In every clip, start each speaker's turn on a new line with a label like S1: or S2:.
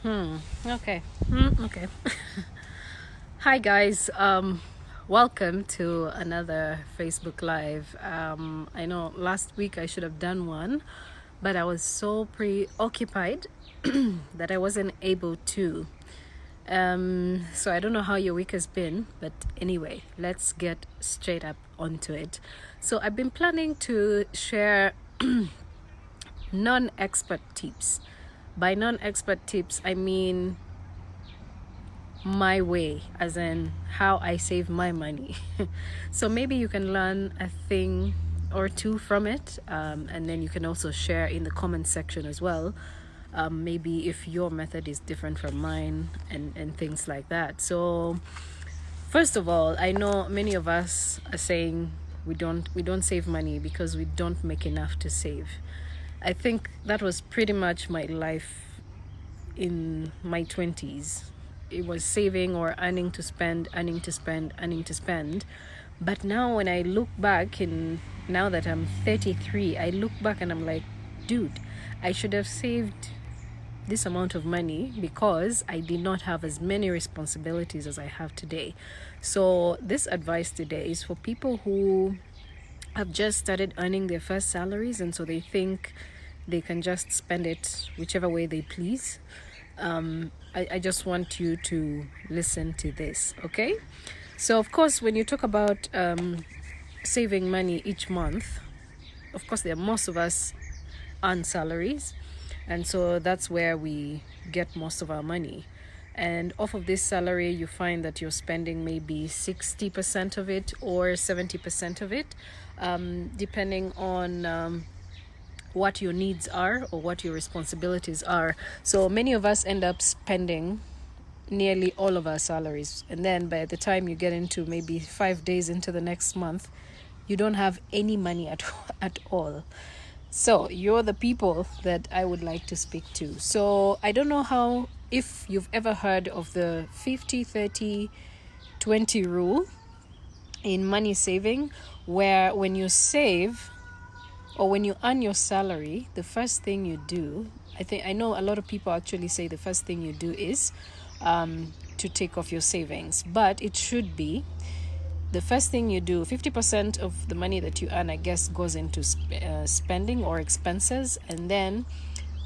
S1: Okay. Okay. Hi guys. Welcome to another Facebook Live. I know last week I should have done one, but I was so preoccupied that I wasn't able to. So I don't know how your week has been, but anyway, let's get straight up onto it. So I've been planning to share non-expert tips. By non-expert tips, I mean my way, as in how I save my money. So maybe you can learn a thing or two from it, and then you can also share in the comment section as well. Maybe if your method is different from mine, and things like that. So first of all, I know many of us are saying we don't save money because we don't make enough to save. I think that was pretty much my life in my 20s. It was saving or earning to spend, earning to spend, earning to spend. But now when I look back, and now that I'm 33, I look back and I'm like, dude, I should have saved this amount of money because I did not have as many responsibilities as I have today. So this advice today is for people who have just started earning their first salaries, and so they think they can just spend it whichever way they please. I just want you to listen to this, okay? So of course, when you talk about saving money each month, of course, most of us earn salaries, and so that's where we get most of our money. And off of this salary, you find that you're spending maybe 60% of it or 70% of it, depending on what your needs are or what your responsibilities are. So many of us end up spending nearly all of our salaries, and then by the time you get into maybe 5 days into the next month, you don't have any money at all. So you're the people that I would like to speak to. So I don't know if you've ever heard of the 50-30-20 rule in money saving, where when you save or when you earn your salary, the first thing you do, I know a lot of people actually say the first thing you do is to take off your savings, but it should be the first thing you do. 50% of the money that you earn, I guess, goes into spending or expenses, and then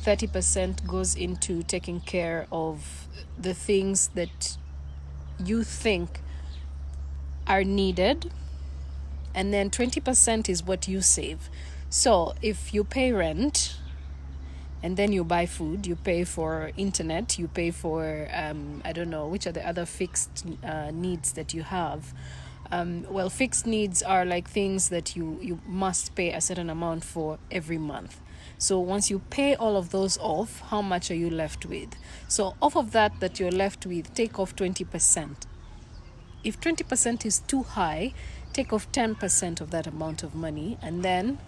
S1: 30% goes into taking care of the things that you think are needed, and then 20% is what you save. So if you pay rent and then you buy food, you pay for internet, you pay for I don't know which are the other fixed needs that you have. Well, fixed needs are like things that you must pay a certain amount for every month. So once you pay all of those off, how much are you left with? So off of that you're left with, take off 20%. If 20% is too high, take off 10% of that amount of money and then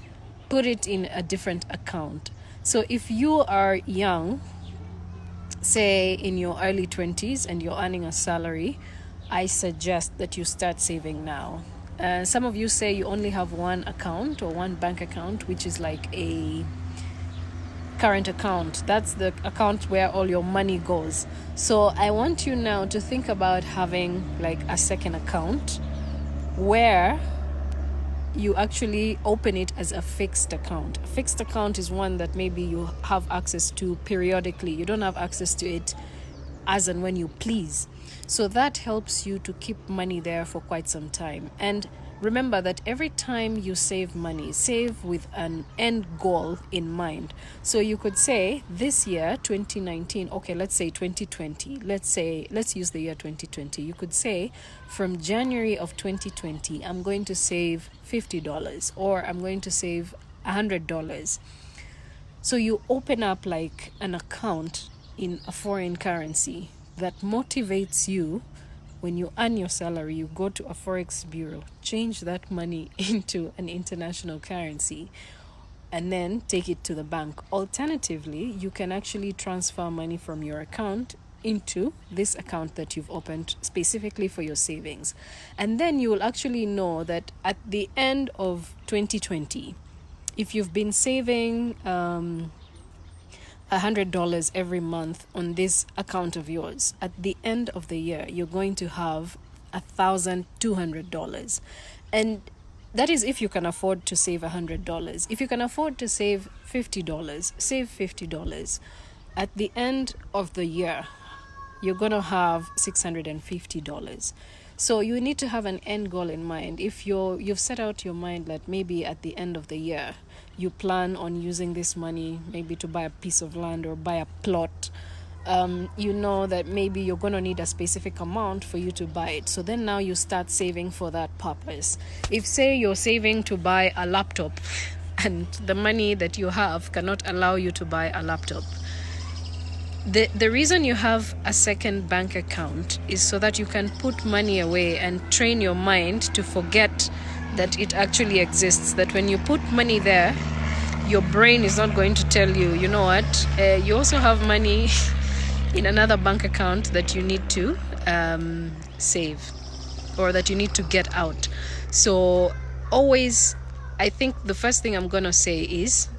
S1: put it in a different account. So if you are young, say in your early 20s, and you're earning a salary, I suggest that you start saving now. Some of you say you only have one account or one bank account, which is like a current account. That's the account where all your money goes. So I want you now to think about having like a second account where you actually open it as a fixed account. A fixed account is one that maybe you have access to periodically. You don't have access to it as and when you please. So that helps you to keep money there for quite some time. And remember that every time you save money, save with an end goal in mind. So you could say this year, 2019, okay, let's say 2020. Let's use the year 2020. You could say from January of 2020, I'm going to save $50 or I'm going to save $100. So you open up like an account in a foreign currency that motivates you. When you earn your salary, you go to a forex bureau, change that money into an international currency, and then take it to the bank. Alternatively, you can actually transfer money from your account into this account that you've opened specifically for your savings. And then you will actually know that at the end of 2020, if you've been saving $100 every month on this account of yours, at the end of the year, you're going to have $1,200. And that is if you can afford to save $100. If you can afford to save $50, save $50. At the end of the year, you're going to have $650. So you need to have an end goal in mind. If you've set out your mind that maybe at the end of the year, you plan on using this money maybe to buy a piece of land or buy a plot, you know that maybe you're going to need a specific amount for you to buy it. So then now you start saving for that purpose. If, say, you're saving to buy a laptop and the money that you have cannot allow you to buy a laptop, the reason you have a second bank account is so that you can put money away and train your mind to forget that it actually exists. That when you put money there, your brain is not going to tell you, you know what, you also have money in another bank account that you need to save, or that you need to get out. So always, I think the first thing I'm going to say is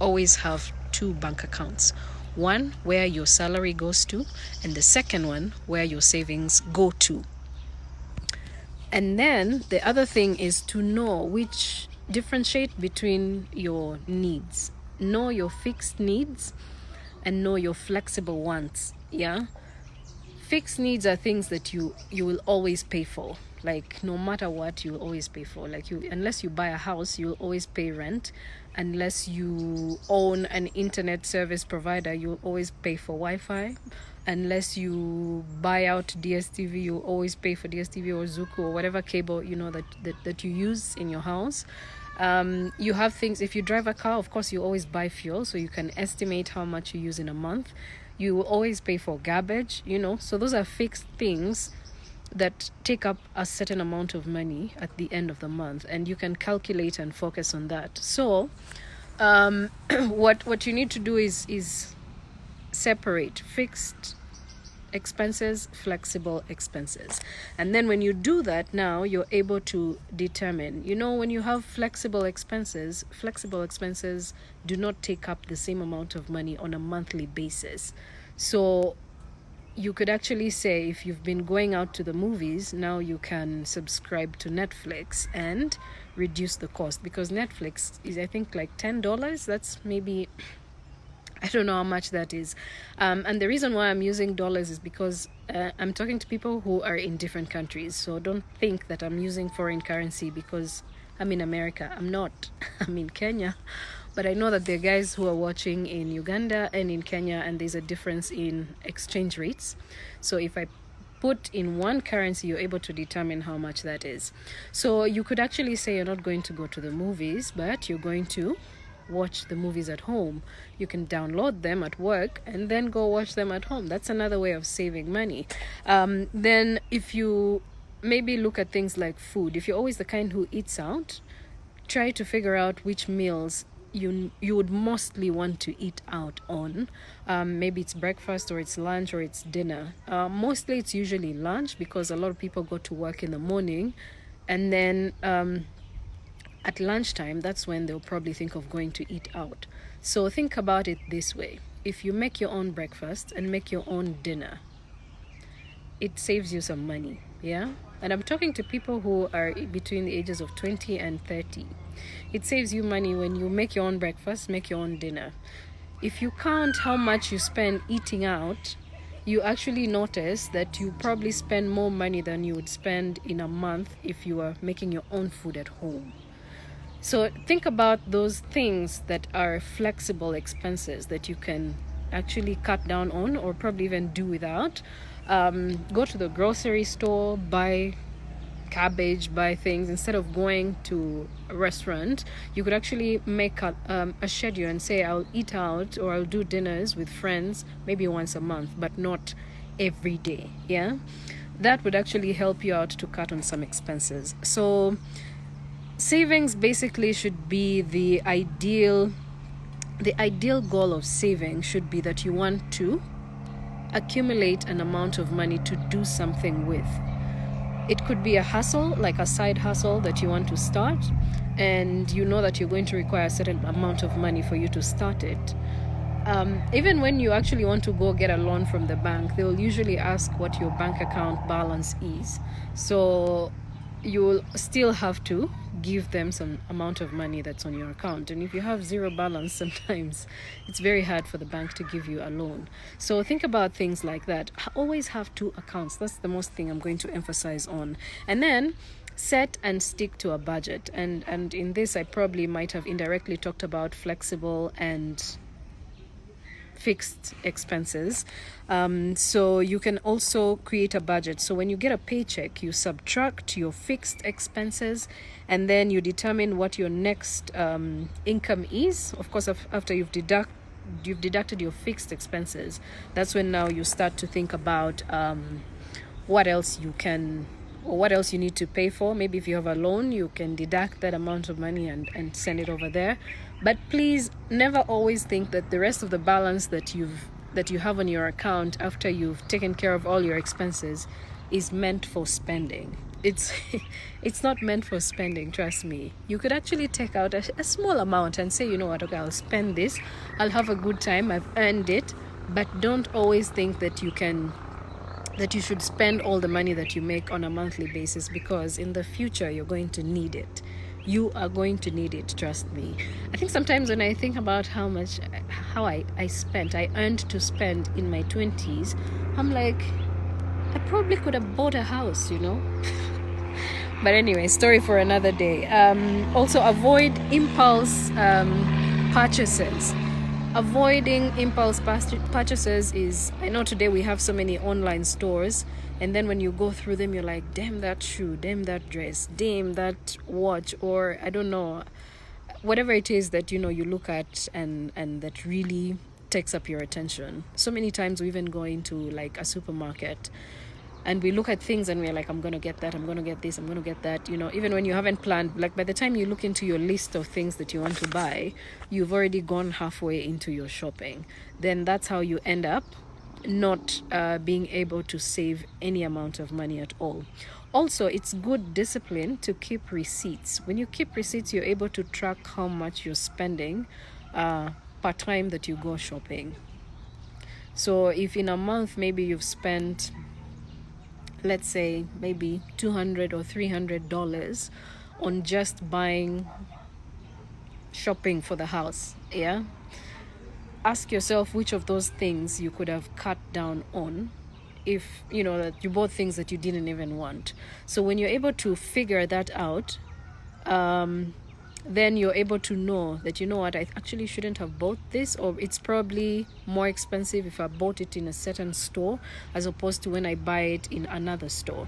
S1: always have two bank accounts. One where your salary goes to, and the second one where your savings go to. And then the other thing is to differentiate between your needs. Know your fixed needs and know your flexible wants. Yeah, fixed needs are things that you will always pay for. Like, no matter what, you will always pay for. Like, unless you buy a house, you'll always pay rent. Unless you own an internet service provider, you'll always pay for Wi-Fi. Unless you buy out DSTV, you'll always pay for DSTV or Zuku or whatever cable that you use in your house. You have things. If you drive a car, of course, you always buy fuel, so you can estimate how much you use in a month. You will always pay for garbage. So those are fixed things that take up a certain amount of money at the end of the month, and you can calculate and focus on that. So what you need to do is separate fixed expenses, flexible expenses. And then when you do that, now you're able to determine, when you have flexible expenses do not take up the same amount of money on a monthly basis. So you could actually say, if you've been going out to the movies, now you can subscribe to Netflix and reduce the cost, because Netflix is, I think, like $10. That's maybe, I don't know how much that is. And the reason why I'm using dollars is because I'm talking to people who are in different countries. So don't think that I'm using foreign currency because I'm in America. I'm not. I'm in Kenya. But I know that there are guys who are watching in Uganda and in Kenya, and there's a difference in exchange rates. So if I put in one currency, you're able to determine how much that is. So you could actually say you're not going to go to the movies, but you're going to watch the movies at home. You can download them at work and then go watch them at home. That's another way of saving money. Then if you maybe look at things like food, if you're always the kind who eats out, try to figure out which meals you would mostly want to eat out on. Maybe it's breakfast or it's lunch or it's dinner. Mostly it's usually lunch, because a lot of people go to work in the morning, and then at lunchtime, that's when they'll probably think of going to eat out. So think about it this way. If you make your own breakfast and make your own dinner, it saves you some money. Yeah, and I'm talking to people who are between the ages of 20 and 30. It saves you money when you make your own breakfast, make your own dinner. If you count how much you spend eating out, you actually notice that you probably spend more money than you would spend in a month if you were making your own food at home. So think about those things that are flexible expenses that you can actually cut down on, or probably even do without. Go to the grocery store, buy cabbage, buy things. Instead of going to a restaurant, you could actually make a schedule and say, I'll eat out, or I'll do dinners with friends maybe once a month, but not every day. Yeah, that would actually help you out to cut on some expenses. So savings basically should be the ideal goal of saving should be that you want to accumulate an amount of money to do something with. It could be a hustle, like a side hustle that you want to start, and you know that you're going to require a certain amount of money for you to start it. Even when you actually want to go get a loan from the bank, they will usually ask what your bank account balance is. So you will still have to give them some amount of money that's on your account. And if you have zero balance, sometimes it's very hard for the bank to give you a loan. So think about things like that. Always have two accounts. That's the most thing I'm going to emphasize on. And then set and stick to a budget. And in this, I probably might have indirectly talked about flexible and fixed expenses. So you can also create a budget. So when you get a paycheck, you subtract your fixed expenses, and then you determine what your next income is. Of course, after you've deducted your fixed expenses, that's when now you start to think about what else you can, or what else you need to pay for. Maybe if you have a loan, you can deduct that amount of money and send it over there. But please never always think that the rest of the balance that you have on your account after you've taken care of all your expenses is meant for spending. It's not meant for spending, trust me. You could actually take out a small amount and say, you know what, okay, I'll spend this, I'll have a good time, I've earned it. But don't always think that you should spend all the money that you make on a monthly basis, because in the future you're going to need it. You are going to need it, trust me. I think sometimes when I think about how I earned to spend in my 20s, I'm like, I probably could have bought a house, But anyway, story for another day. Also, avoid impulse purchases. Avoiding impulse purchases is, I know today we have so many online stores, and then when you go through them, you're like, damn that shoe, damn that dress, damn that watch, or I don't know, whatever it is that, you look at and that really takes up your attention. So many times we even go into like a supermarket and we look at things and we're like, I'm going to get that, I'm going to get this, I'm going to get that, even when you haven't planned. Like by the time you look into your list of things that you want to buy, you've already gone halfway into your shopping. Then that's how you end up not being able to save any amount of money at all. Also, it's good discipline to keep receipts. When you keep receipts, you're able to track how much you're spending per time that you go shopping. So if in a month maybe you've spent, let's say maybe $200 or $300 on just buying shopping for the house, ask yourself which of those things you could have cut down on if that you bought things that you didn't even want. So when you're able to figure that out, then you're able to know that, what, I actually shouldn't have bought this, or it's probably more expensive if I bought it in a certain store as opposed to when I buy it in another store.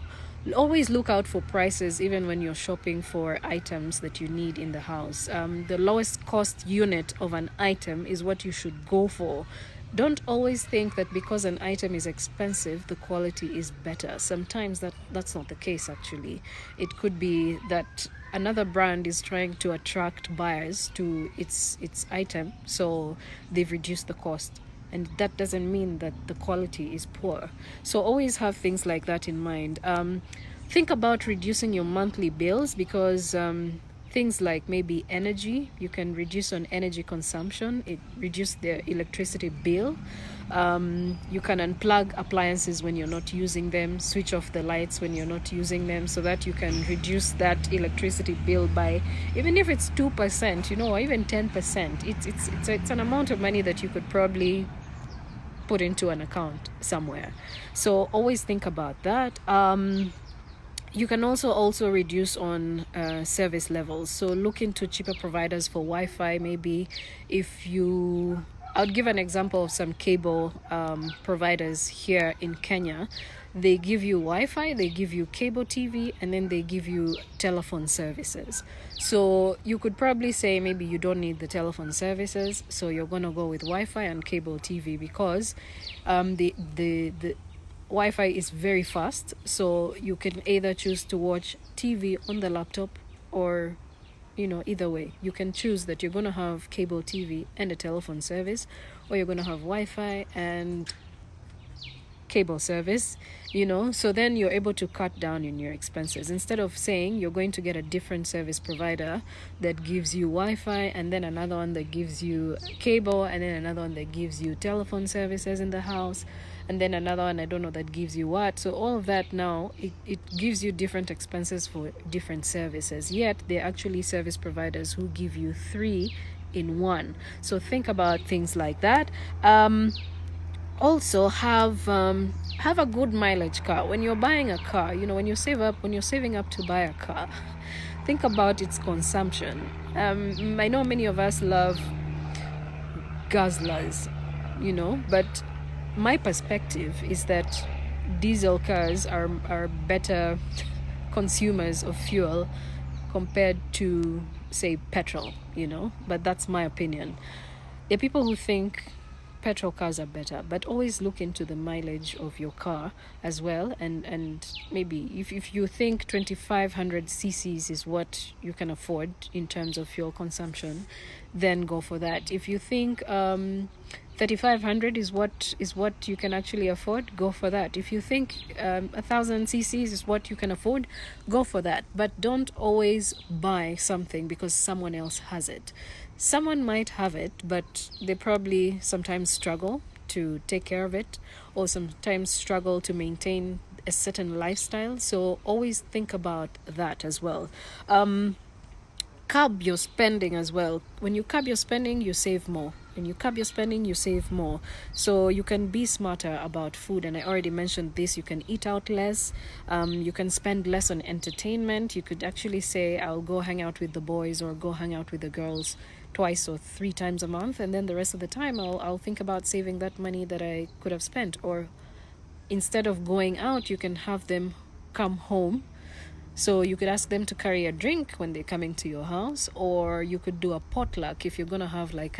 S1: Always look out for prices even when you're shopping for items that you need in the house. The lowest cost unit of an item is what you should go for. Don't always think that because an item is expensive, the quality is better. Sometimes that's not the case, actually. It could be that another brand is trying to attract buyers to its item, so they've reduced the cost. And that doesn't mean that the quality is poor. So always have things like that in mind. Think about reducing your monthly bills, because things like maybe energy, you can reduce on energy consumption. It reduces the electricity bill. You can unplug appliances when you're not using them, switch off the lights when you're not using them, so that you can reduce that electricity bill by, even if it's 2%, or even 10%. It's an amount of money that you could probably put into an account somewhere. So always think about that. You can also reduce on service levels. So look into cheaper providers for Wi-Fi. Maybe I'll give an example of some cable providers here in Kenya. They give you Wi-Fi, they give you cable TV, and then they give you telephone services. So you could probably say maybe you don't need the telephone services, so you're going to go with Wi-Fi and cable TV, because the Wi-Fi is very fast, so you can either choose to watch TV on the laptop, or either way you can choose that you're going to have cable TV and a telephone service, or you're going to have Wi-Fi and cable service, so then you're able to cut down on your expenses. Instead of saying you're going to get a different service provider that gives you Wi-Fi, and then another one that gives you cable, and then another one that gives you telephone services in the house, and then another one, I don't know, that gives you what. So all of that now, it gives you different expenses for different services, yet they're actually service providers who give you 3 in 1. So think about things like that. Also have a good mileage car. When you're buying a car, when you're saving up to buy a car, think about its consumption. I know many of us love guzzlers, but my perspective is that diesel cars are better consumers of fuel compared to, say, petrol, but that's my opinion. There are people who think petrol cars are better, but always look into the mileage of your car as well, and maybe if you think 2500 cc's is what you can afford in terms of fuel consumption, then go for that. If you think 3500 is what you can actually afford, go for that. If you think 1000 cc's is what you can afford, go for that. But don't always buy something because someone else has it. Someone might have it, but they probably sometimes struggle to take care of it, or sometimes struggle to maintain a certain lifestyle. So always think about that as well. Curb your spending as well. When you curb your spending, you save more. When you curb your spending, you save more. So you can be smarter about food. And I already mentioned this. You can eat out less. You can spend less on entertainment. You could actually say, I'll go hang out with the boys or go hang out with the girls 2 or 3 times a month. And then the rest of the time, I'll think about saving that money that I could have spent. Or instead of going out, you can have them come home. So you could ask them to carry a drink when they're coming to your house, or you could do a potluck if you're gonna have like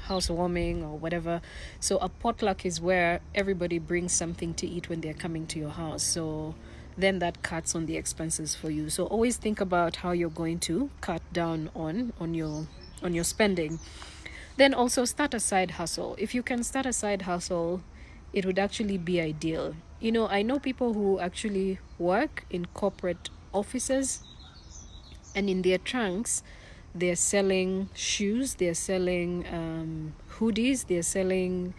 S1: housewarming or whatever. So a potluck is where everybody brings something to eat when they're coming to your house. So then that cuts on the expenses for you. So always think about how you're going to cut down on your spending. Then also start a side hustle. If you can start a side hustle, it would actually be ideal. I know people who actually work in corporate offices, and in their trunks, they're selling shoes, they're selling hoodies, they're selling,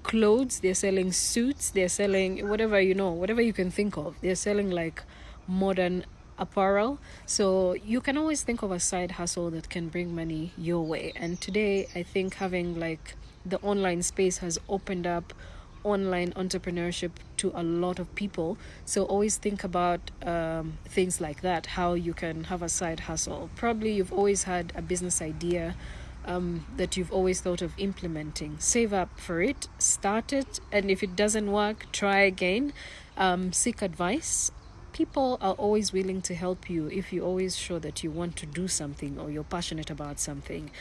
S1: clothes, they're selling suits, they're selling whatever you can think of. They're selling like modern apparel. So you can always think of a side hustle that can bring money your way. And today, I think having like the online space has opened up online entrepreneurship to a lot of people. So always think about things like that, how you can have a side hustle. Probably you've always had a business idea that you've always thought of implementing. Save up for it, start it, and if it doesn't work, try again. Seek advice. People are always willing to help you if you always show that you want to do something or you're passionate about something.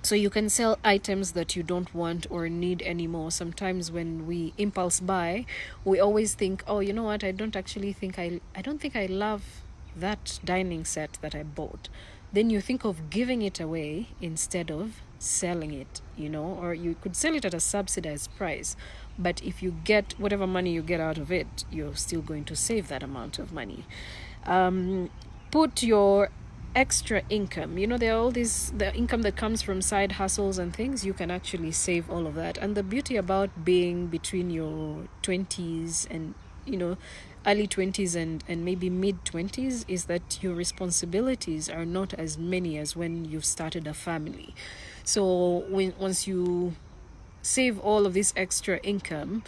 S1: So you can sell items that you don't want or need anymore. Sometimes when we impulse buy, we always think, oh, you know what, I don't think I love that dining set that I bought. Then you think of giving it away instead of selling it, or you could sell it at a subsidized price. But if you get whatever money you get out of it, you're still going to save that amount of money. Put your extra income, there are all the income that comes from side hustles and things. You can actually save all of that. And the beauty about being between your 20s and early 20s and maybe mid 20s is that your responsibilities are not as many as when you've started a family. So once you save all of this extra income,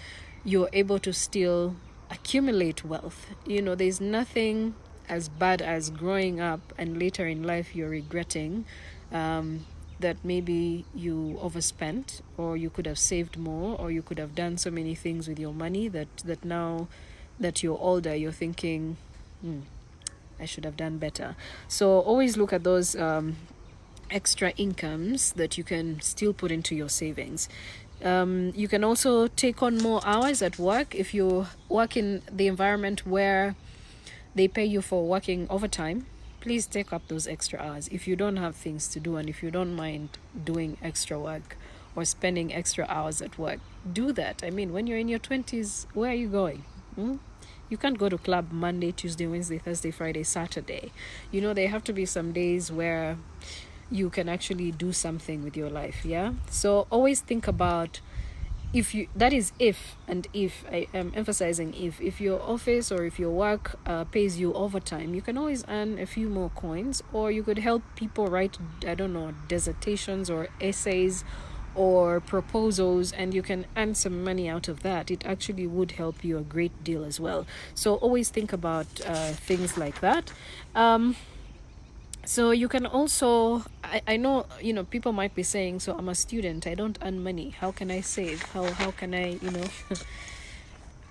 S1: you're able to still accumulate wealth. There's nothing as bad as growing up and later in life you're regretting that maybe you overspent, or you could have saved more, or you could have done so many things with your money that now that you're older, you're thinking, I should have done better. So always look at those extra incomes that you can still put into your savings. You can also take on more hours at work. If you work in the environment where they pay you for working overtime, please take up those extra hours. If you don't have things to do and if you don't mind doing extra work or spending extra hours at work. Do that. I mean, when you're in your 20s, where are you going? You can't go to club Monday, Tuesday, Wednesday, Thursday, Friday, Saturday. There have to be some days where you can actually do something with your life. Yeah. So always think about, if I am emphasizing if your office or if your work pays you overtime, you can always earn a few more coins, or you could help people write, I don't know, dissertations or essays or proposals, and you can earn some money out of that. It actually would help you a great deal as well. So always think about things like that. So you can also, I know, people might be saying, so I'm a student, I don't earn money. How can I save? How can I,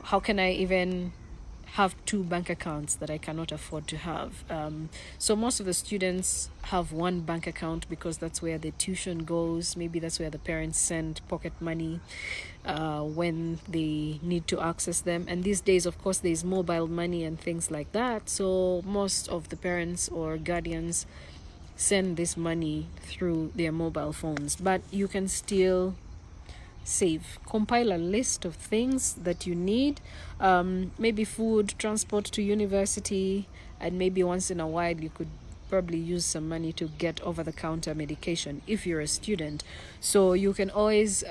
S1: how can I even have two bank accounts that I cannot afford to have? So most of the students have one bank account because that's where the tuition goes. Maybe that's where the parents send pocket money when they need to access them. And these days, of course, there's mobile money and things like that. So most of the parents or guardians send this money through their mobile phones. But you can still save. Compile a list of things that you need, maybe food, transport to university, and maybe once in a while you could probably use some money to get over-the-counter medication if you're a student. So you can always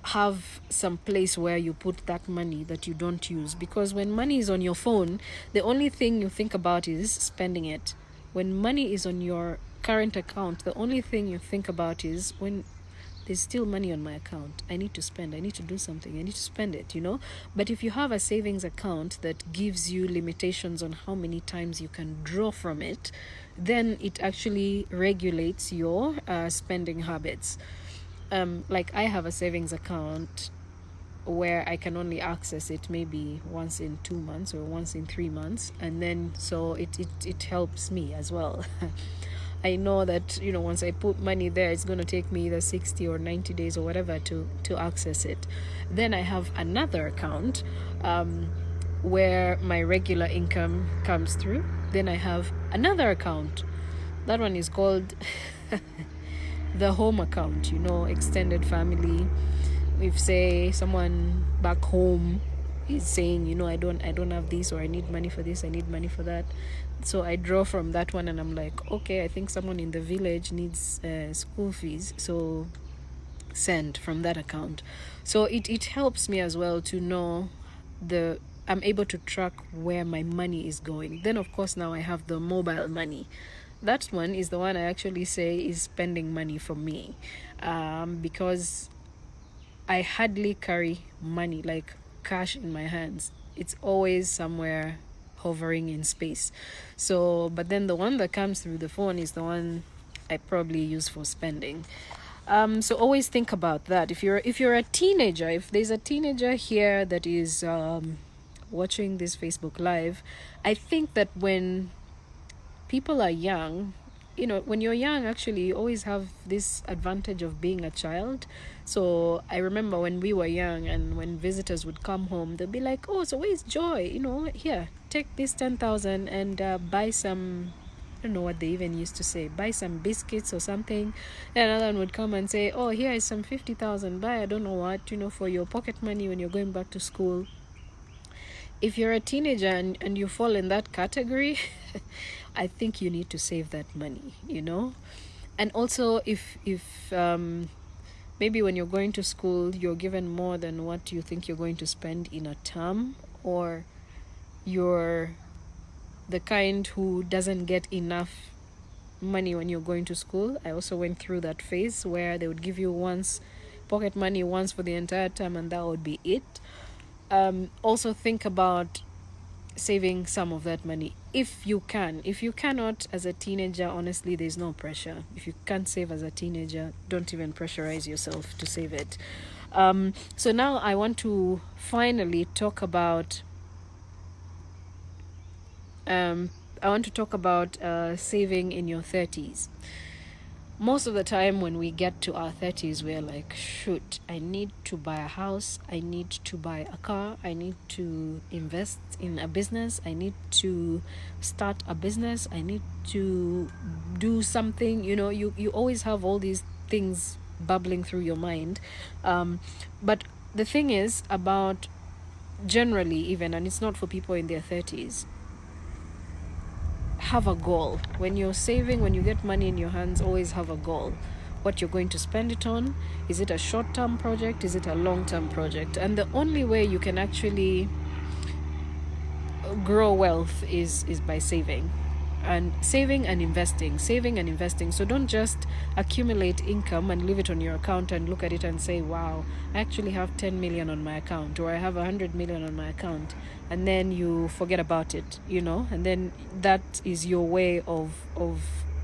S1: have some place where you put that money that you don't use, because when money is on your phone, the only thing you think about is spending it. When money is on your current account, the only thing you think about is, when there's still money on my account, I need to spend, I need to do something, I need to spend it, But if you have a savings account that gives you limitations on how many times you can draw from it, then it actually regulates your spending habits. Like I have a savings account where I can only access it maybe once in 2 months or once in 3 months, and then so it helps me as well. I know that once I put money there, it's going to take me either 60 or 90 days or whatever to access it. Then I have another account where my regular income comes through. Then I have another account. That one is called the home account, extended family. If say someone back home is saying, I don't have this, or I need money for this, I need money for that, so I draw from that one, and I'm like, okay, I think someone in the village needs school fees, so send from that account. So it helps me as well to know I'm able to track where my money is going. Then of course now I have the mobile money. That one is the one I actually say is spending money for me, because I hardly carry money, like cash in my hands. It's always somewhere hovering in space. So, but then the one that comes through the phone is the one I probably use for spending. So always think about that. If you're a teenager, if there's a teenager here that is watching this Facebook Live, I think that when people are young, when you're young, actually, you always have this advantage of being a child. So I remember when we were young, and when visitors would come home, they'd be like, oh, so where's Joy? Here, take this 10,000 and buy some, I don't know what they even used to say, buy some biscuits or something. Then another one would come and say, oh, here is some 50,000, buy I don't know what, for your pocket money when you're going back to school. If you're a teenager and you fall in that category, I think you need to save that money, And also if maybe when you're going to school, you're given more than what you think you're going to spend in a term, or you're the kind who doesn't get enough money when you're going to school. I also went through that phase where they would give you pocket money once for the entire term, and that would be it. Also think about saving some of that money if you can. If you cannot as a teenager, honestly, there's no pressure. If you can't save as a teenager, don't even pressurize yourself to save it. So now I want to finally talk about saving in your 30s. Most of the time when we get to our 30s, we're like, shoot, I need to buy a house, I need to buy a car, I need to invest in a business, I need to start a business, I need to do something. You always have all these things bubbling through your mind. But the thing is about generally even, and it's not for people in their 30s, have a goal. When you're saving, when you get money in your hands, always have a goal. What you're going to spend it on. Is it a short-term project? Is it a long-term project? And the only way you can actually grow wealth is by saving and investing. So don't just accumulate income and leave it on your account and look at it and say, wow, I actually have 10 million on my account, or I have 100 million on my account, and then you forget about it, and then that is your way of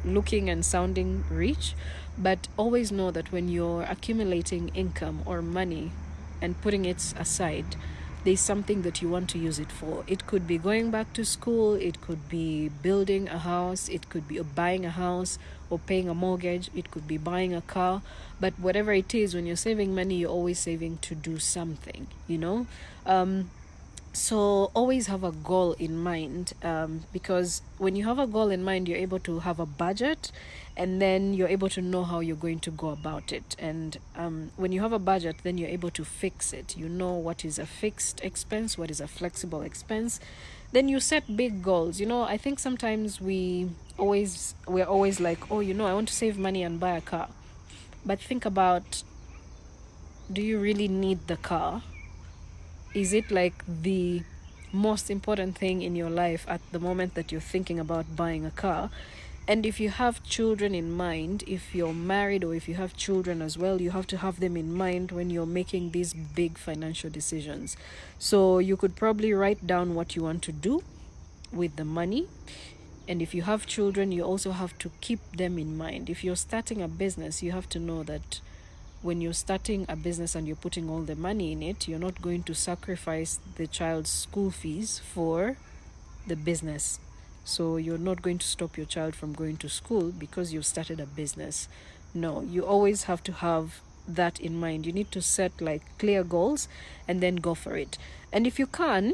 S1: looking and sounding rich. But always know that when you're accumulating income or money and putting it aside, there's something that you want to use it for. It could be going back to school, it could be building a house, it could be buying a house or paying a mortgage, it could be buying a car. But whatever it is, when you're saving money, you're always saving to do something, So always have a goal in mind, because when you have a goal in mind, you're able to have a budget, and then you're able to know how you're going to go about it. And when you have a budget, then you're able to fix it. You know what is a fixed expense, what is a flexible expense. Then you set big goals. I think sometimes we're always like, oh, I want to save money and buy a car. But think about, do you really need the car? Is it like the most important thing in your life at the moment that you're thinking about buying a car? And if you have children in mind, if you're married or if you have children as well, you have to have them in mind when you're making these big financial decisions. So you could probably write down what you want to do with the money. And if you have children, you also have to keep them in mind. If you're starting a business, you have to know that when you're starting a business and you're putting all the money in it, you're not going to sacrifice the child's school fees for the business. So you're not going to stop your child from going to school because you've started a business. No, you always have to have that in mind. You need to set clear goals and then go for it. And if you can,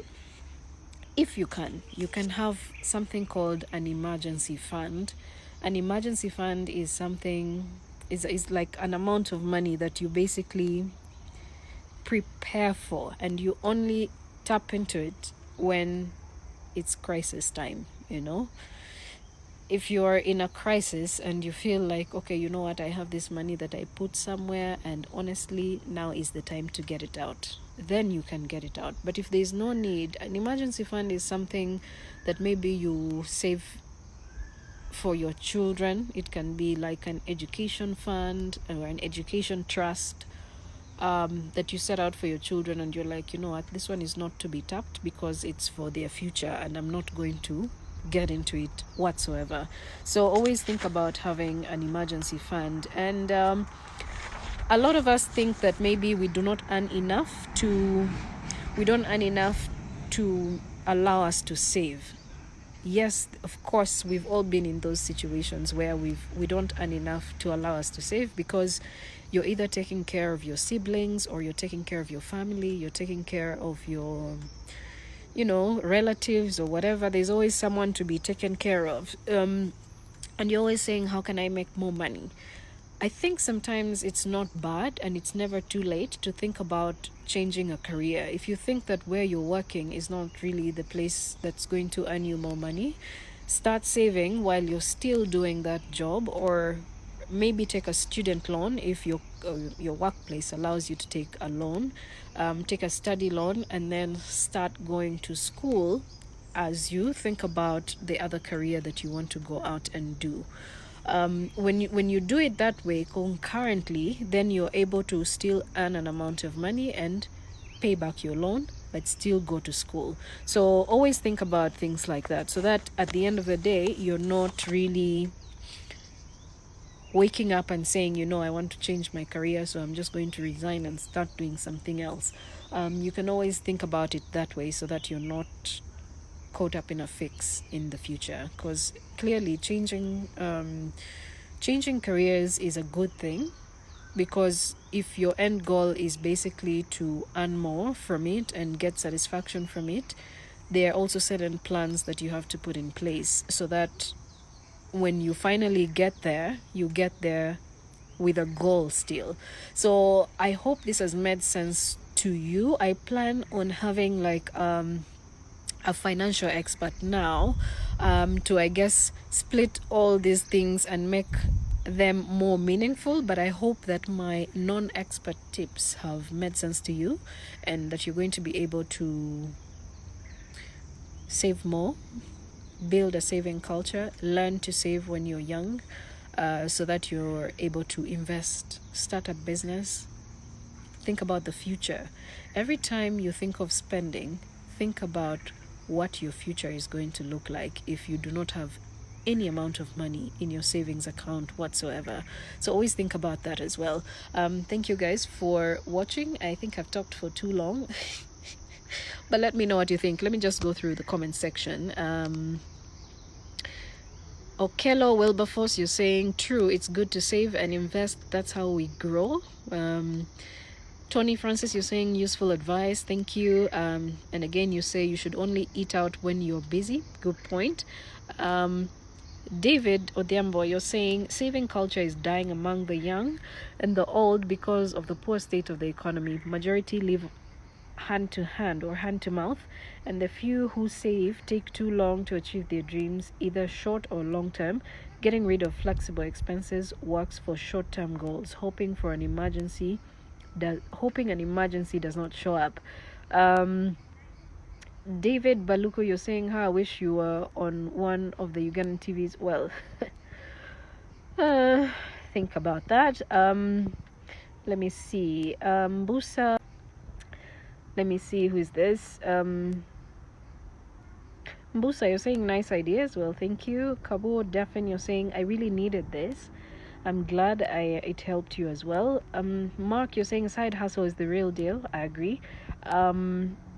S1: you can have something called an emergency fund. An emergency fund is something, is like an amount of money that you basically prepare for, and you only tap into it when it's crisis time. If you're in a crisis and you feel like, okay, you know what, I have this money that I put somewhere, and honestly now is the time to get it out, then you can get it out. But if there's no need, an emergency fund is something that maybe you save for your children. It can be like an education fund or an education trust that you set out for your children, and you're like, you know what, this one is not to be tapped because it's for their future and I'm not going to get into it whatsoever. So always think about having an emergency fund. And a lot of us think that maybe we don't earn enough to allow us to save. Yes, of course, we've all been in those situations where we don't earn enough to allow us to save, because you're either taking care of your siblings, or you're taking care of your family, you're taking care of your relatives or whatever. There's always someone to be taken care of, and you're always saying, how can I make more money? I think sometimes it's not bad, and it's never too late to think about changing a career. If you think that where you're working is not really the place that's going to earn you more money, start saving while you're still doing that job, or maybe take a student loan if your workplace allows you to take a loan. Take a study loan and then start going to school as you think about the other career that you want to go out and do. When you do it that way concurrently, then you're able to still earn an amount of money and pay back your loan, but still go to school. So always think about things like that, so that at the end of the day, you're not really waking up and saying, I want to change my career, so I'm just going to resign and start doing something else. You can always think about it that way, so that you're not caught up in a fix in the future. Because clearly changing careers is a good thing, because if your end goal is basically to earn more from it and get satisfaction from it, there are also certain plans that you have to put in place, so that when you finally get there, you get there with a goal still. So I hope this has made sense to you. I plan on having like a financial expert now, to, I guess, split all these things and make them more meaningful. But I hope that my non-expert tips have made sense to you, and that you're going to be able to save more, build a saving culture, learn to save when you're young, so that you're able to invest, start a business, think about the future. Every time you think of spending, think about what your future is going to look like if you do not have any amount of money in your savings account whatsoever. So always think about that as well. Thank you guys for watching. I think I've talked for too long. But let me know what you think. Let me just go through the comment section. Okello Wilberforce, you're saying true, it's good to save and invest. That's how we grow. Tony Francis, you're saying useful advice. Thank you. And again, you say you should only eat out when you're busy. Good point. David Odhiambo, you're saying saving culture is dying among the young and the old because of the poor state of the economy. Majority live hand to hand or hand to mouth, and the few who save take too long to achieve their dreams, either short or long term. Getting rid of flexible expenses works for short term goals. Hoping an emergency does not show up. David Baluko, you're saying, I wish you were on one of the Ugandan TVs. Well, think about that. Let me see. Busa, let me see, who is this? Mbusa, you're saying nice ideas. Well, thank you. Kabo Daphne, you're saying I really needed this. I'm glad it helped you as well. Mark, you're saying side hustle is the real deal. I agree.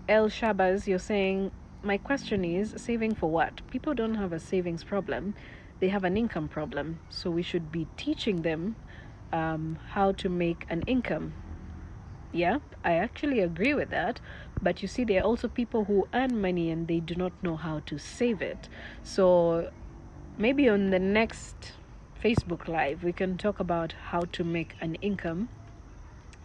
S1: El Shabazz, you're saying my question is saving for what? People don't have a savings problem. They have an income problem. So we should be teaching them how to make an income. Yeah, I actually agree with that. But you see, there are also people who earn money and they do not know how to save it. So maybe on the next Facebook Live, we can talk about how to make an income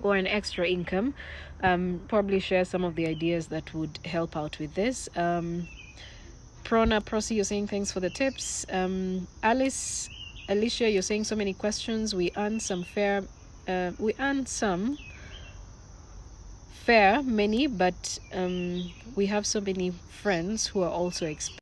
S1: or an extra income. Probably share some of the ideas that would help out with this. Prona Prosi, you're saying thanks for the tips. Alicia, you're saying so many questions. We earn some many, but we have so many friends who are also expensive.